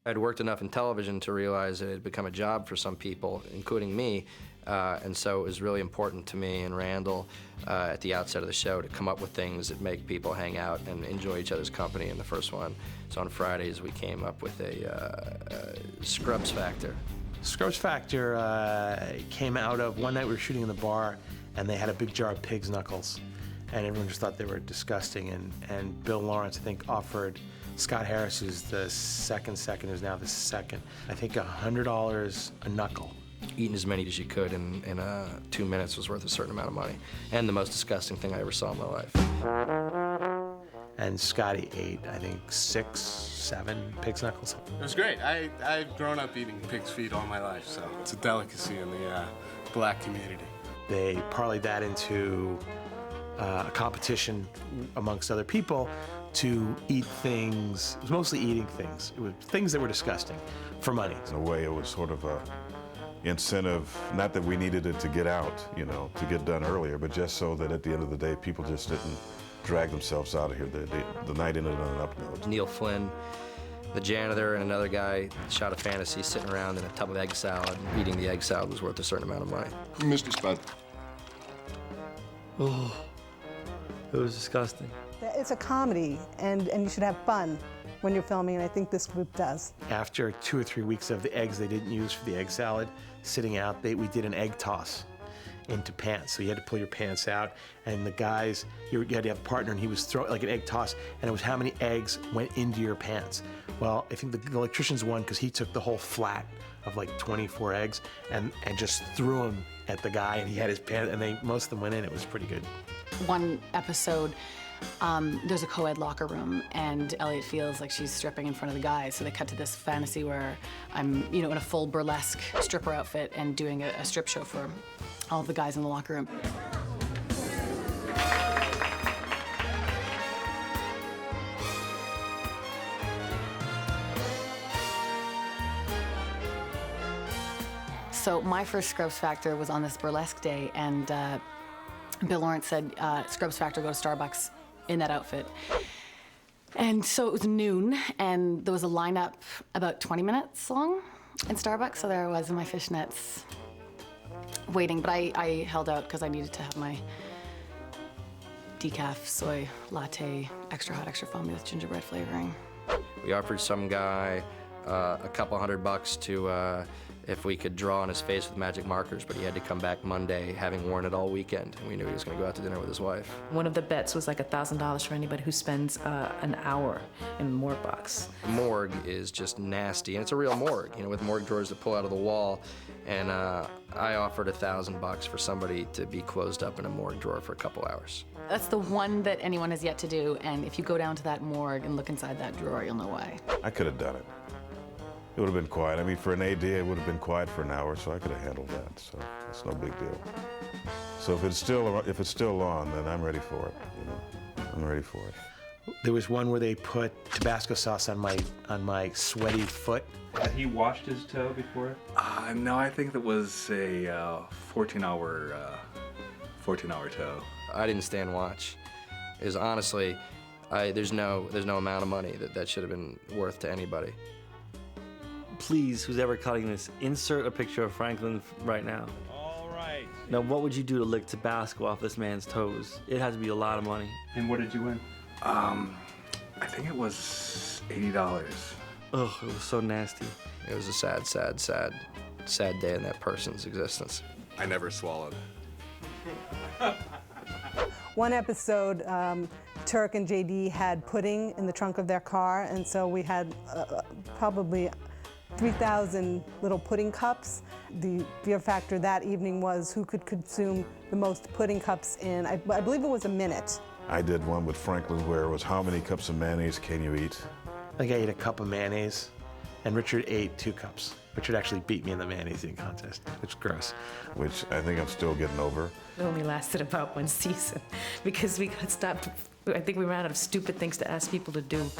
I'd worked enough in television to realize it had become a job for some people, including me, and so it was really important to me and Randall at the outset of the show to come up with things that make people hang out and enjoy each other's company in the first one. So on Fridays we came up with a Scrubs Factor. Scrubs Factor came out of one night we were shooting in the bar, and they had a big jar of pig's knuckles, and everyone just thought they were disgusting. And Bill Lawrence, I think, offered Scott Harris, who's the second, who's now the second, I think $100 a knuckle. Eating as many as you could in 2 minutes was worth a certain amount of money, and the most disgusting thing I ever saw in my life. And Scotty ate, I think, 6, 7 pig's knuckles. It was great. I've grown up eating pig's feet all my life, so it's a delicacy in the black community. They parlayed that into a competition amongst other people to eat things. It was mostly eating things. It was things that were disgusting for money. In a way, it was sort of a incentive, not that we needed it to get out, you know, to get done earlier, but just so that at the end of the day, people just didn't drag themselves out of here. The night ended on an up note. Neil Flynn, the janitor, and another guy shot a fantasy sitting around in a tub of egg salad. Eating the egg salad was worth a certain amount of money. Mr. Spud. Oh, it was disgusting. It's a comedy, and you should have fun when you're filming, and I think this group does. After 2 or 3 weeks of the eggs they didn't use for the egg salad sitting out, we did an egg toss into pants. So you had to pull your pants out, and the guys, you had to have a partner, and he was throwing like an egg toss, and it was how many eggs went into your pants. Well, I think the electricians won because he took the whole flat of like 24 eggs and just threw them at the guy, and he had his pants, and most of them went in. It was pretty good. One episode, there's a co-ed locker room, and Elliot feels like she's stripping in front of the guys, so they cut to this fantasy where I'm, in a full burlesque stripper outfit and doing a strip show for all of the guys in the locker room. So my first Scrubs Factor was on this burlesque day, and Bill Lawrence said, Scrubs Factor, go to Starbucks in that outfit. And so it was noon, and there was a lineup about 20 minutes long in Starbucks, so there I was in my fishnets waiting, but I held out because I needed to have my decaf soy latte, extra hot, extra foamy with gingerbread flavoring. We offered some guy a couple $100 to if we could draw on his face with magic markers, but he had to come back Monday having worn it all weekend, and we knew he was going to go out to dinner with his wife. One of the bets was like $1,000 for anybody who spends an hour in morgue box. Morgue is just nasty, and it's a real morgue, with morgue drawers that pull out of the wall, and I offered $1,000 for somebody to be closed up in a morgue drawer for a couple hours. That's the one that anyone has yet to do, and if you go down to that morgue and look inside that drawer, you'll know why. I could have done it. It would have been quiet. I mean, for an AD, it would have been quiet for an hour, so I could have handled that. So that's no big deal. So if it's still on, then I'm ready for it. I'm ready for it. There was one where they put Tabasco sauce on my sweaty foot. Had he washed his toe before? No, I think that was a 14-hour toe. I didn't stand watch. It was honestly, there's no amount of money that should have been worth to anybody. Please, who's ever cutting this, insert a picture of Franklin right now. All right. Now, what would you do to lick Tabasco off this man's toes? It has to be a lot of money. And what did you win? I think it was $80. Ugh, it was so nasty. It was a sad day in that person's existence. I never swallowed. One episode, Turk and JD had pudding in the trunk of their car, and so we had probably 3,000 little pudding cups. The fear factor that evening was who could consume the most pudding cups in, I believe it was a minute. I did one with Franklin where it was how many cups of mayonnaise can you eat? I think I ate a cup of mayonnaise, and Richard ate 2 cups. Richard actually beat me in the mayonnaise eating contest. It's gross. Which I think I'm still getting over. It only lasted about 1 season because we got stopped. I think we ran out of stupid things to ask people to do.